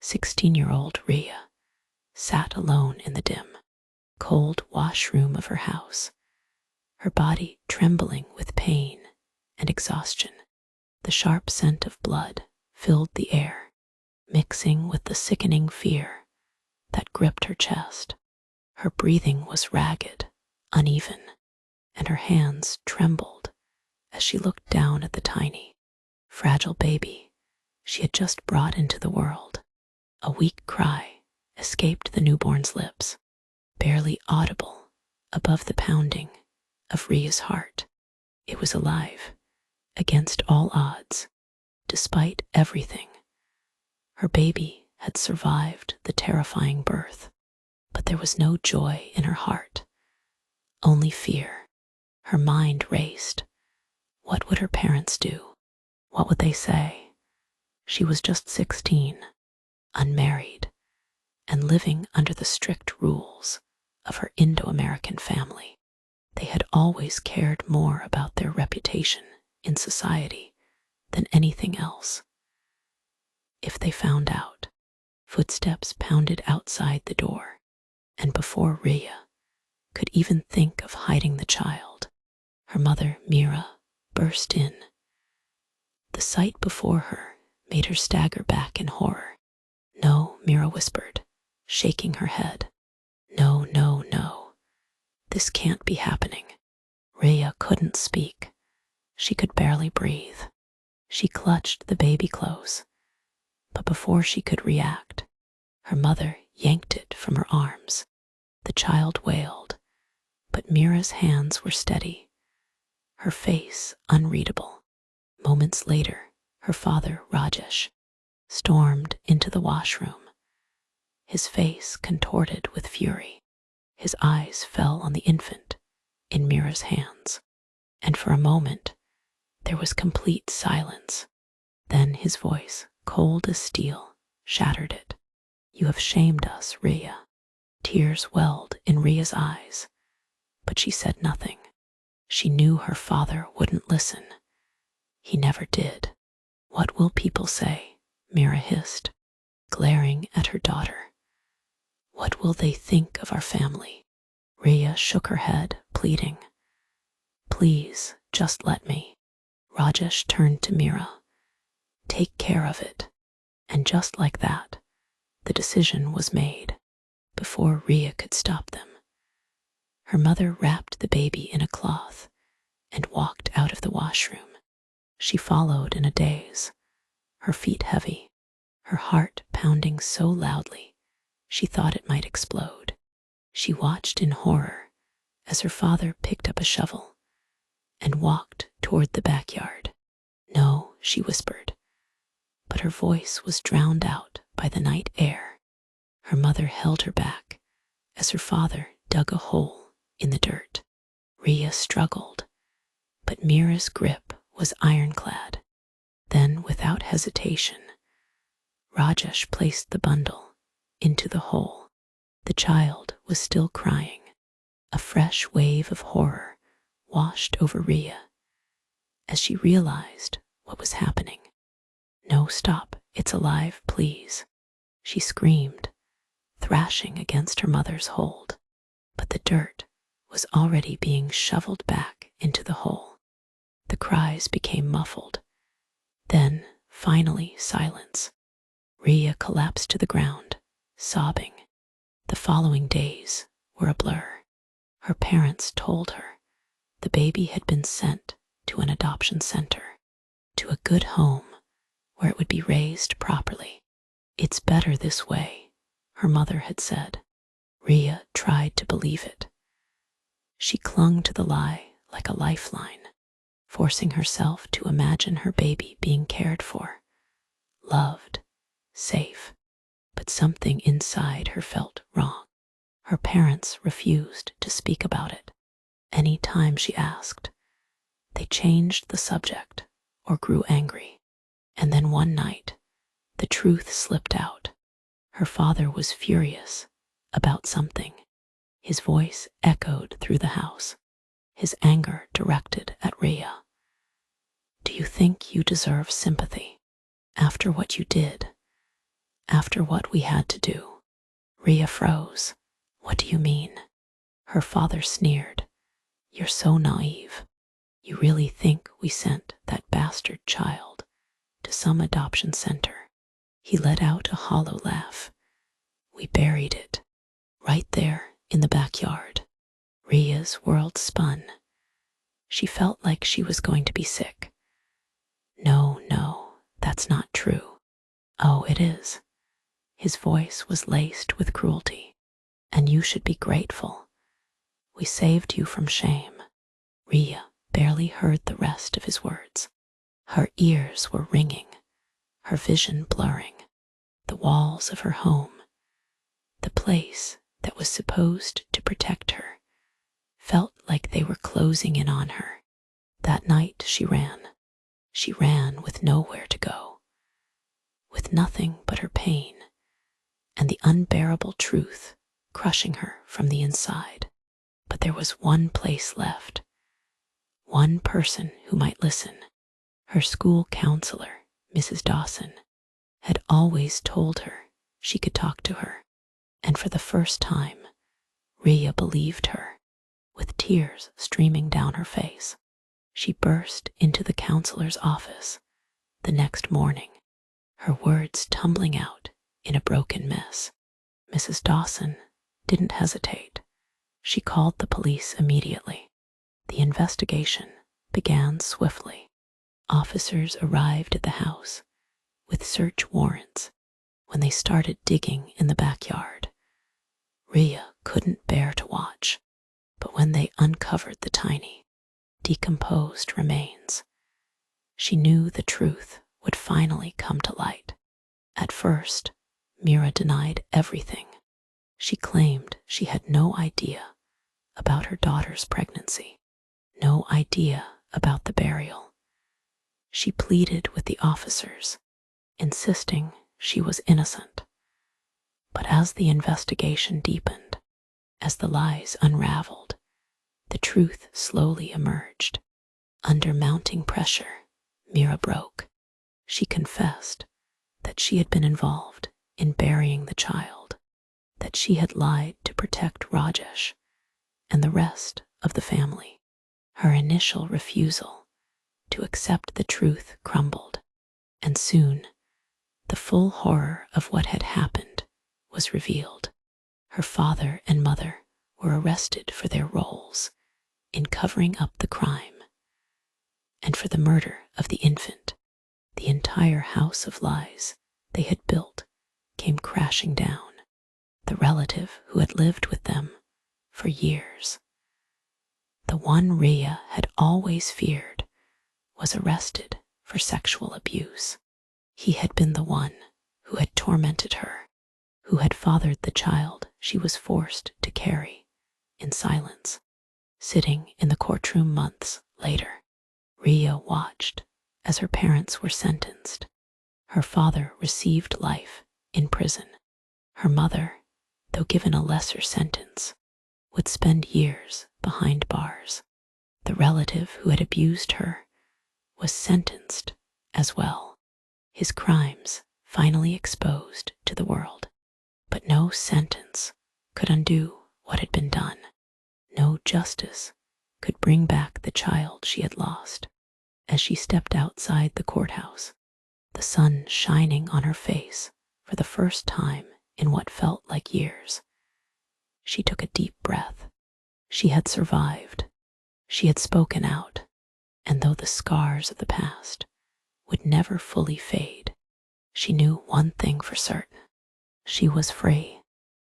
16-year-old Rhea sat alone in the dim, cold washroom of her house, her body trembling with pain and exhaustion. The sharp scent of blood filled the air, mixing with the sickening fear that gripped her chest. Her breathing was ragged, uneven, and her hands trembled as she looked down at the tiny, fragile baby she had just brought into the world. A weak cry escaped the newborn's lips, barely audible above the pounding of Rhea's heart. It was alive, against all odds, despite everything. Her baby had survived the terrifying birth, but there was no joy in her heart, only fear. Her mind raced. What would her parents do? What would they say? She was just 16, unmarried, and living under the strict rules of her Indo-American family. They had always cared more about their reputation in society than anything else. If they found out, footsteps pounded outside the door, and before Rhea could even think of hiding the child, her mother, Mira, burst in. The sight before her made her stagger back in horror. "No," Mira whispered, shaking her head. "No, no, no. This can't be happening." Rhea couldn't speak. She could barely breathe. She clutched the baby close, but before she could react, her mother yanked it from her arms. The child wailed, but Mira's hands were steady, her face unreadable. Moments later, her father, Rajesh, stormed into the washroom, his face contorted with fury. His eyes fell on the infant in Mira's hands, and for a moment there was complete silence. Then his voice, cold as steel, shattered it. "You have shamed us, Rhea." Tears welled in Rhea's eyes, but she said nothing. She knew her father wouldn't listen. He never did. "What will people say?" Mira hissed, glaring at her daughter. "What will they think of our family?" Rhea shook her head, pleading. "Please, just let me." Rajesh turned to Mira. "Take care of it." And just like that, the decision was made, before Rhea could stop them. Her mother wrapped the baby in a cloth and walked out of the washroom. She followed in a daze, her feet heavy, her heart pounding so loudly she thought it might explode. She watched in horror as her father picked up a shovel and walked toward the backyard. "No," she whispered, but her voice was drowned out by the night air. Her mother held her back as her father dug a hole in the dirt. Rhea struggled, but Mira's grip was ironclad. Then, without hesitation, Rajesh placed the bundle into the hole. The child was still crying. A fresh wave of horror washed over Rhea as she realized what was happening. "No, stop, it's alive, please," she screamed, thrashing against her mother's hold. But the dirt was already being shoveled back into the hole. The cries became muffled. Then, finally, silence. Rhea collapsed to the ground, sobbing. The following days were a blur. Her parents told her the baby had been sent to an adoption center, to a good home where it would be raised properly. "It's better this way," her mother had said. Rhea tried to believe it. She clung to the lie like a lifeline, forcing herself to imagine her baby being cared for, loved, safe. But something inside her felt wrong. Her parents refused to speak about it. Any time she asked, they changed the subject or grew angry. And then one night, the truth slipped out. Her father was furious about something. His voice echoed through the house, his anger directed at Rhea. "Do you think you deserve sympathy after what you did?" After what we had to do. Rhea froze. What do you mean? Her father sneered. You're so naive. You really think we sent that bastard child to some adoption center? He let out a hollow laugh. We buried it, right there in the backyard. Rhea's world spun. She felt like she was going to be sick. No, that's not true. Oh, it is. His voice was laced with cruelty. And you should be grateful. We saved you from shame. Rhea barely heard the rest of his words. Her ears were ringing, her vision blurring. The walls of her home, the place that was supposed to protect her, felt like they were closing in on her. That night she ran. She ran with nowhere to go, with nothing but her pain and the unbearable truth crushing her from the inside. But there was one place left, one person who might listen. Her school counselor, Mrs. Dawson, had always told her she could talk to her, and for the first time, Rhea believed her. With tears streaming down her face, she burst into the counselor's office the next morning, her words tumbling out in a broken mess. Mrs. Dawson didn't hesitate. She called the police immediately. The investigation began swiftly. Officers arrived at the house with search warrants. When they started digging in the backyard, Rhea couldn't bear to watch. But when they uncovered the tiny, decomposed remains, she knew the truth would finally come to light. At first, Mira denied everything. She claimed she had no idea about her daughter's pregnancy, no idea about the burial. She pleaded with the officers, insisting she was innocent. But as the investigation deepened, as the lies unraveled, the truth slowly emerged. Under mounting pressure, Mira broke. She confessed that she had been involved in burying the child, that she had lied to protect Rajesh and the rest of the family. Her initial refusal to accept the truth crumbled, and soon the full horror of what had happened was revealed. Her father and mother were arrested for their roles in covering up the crime and for the murder of the infant. The entire house of lies they had built came crashing down. The relative who had lived with them for years, the one Rhea had always feared, was arrested for sexual abuse. He had been the one who had tormented her, who had fathered the child she was forced to carry in silence. Sitting in the courtroom months later, Rhea watched as her parents were sentenced. Her father received life in prison. Her mother, though given a lesser sentence, would spend years behind bars. The relative who had abused her was sentenced as well, his crimes finally exposed to the world. But no sentence could undo what had been done. No justice could bring back the child she had lost. As she stepped outside the courthouse, the sun shining on her face for the first time in what felt like years, she took a deep breath. She had survived. She had spoken out, and though the scars of the past would never fully fade, she knew one thing for certain. She was free.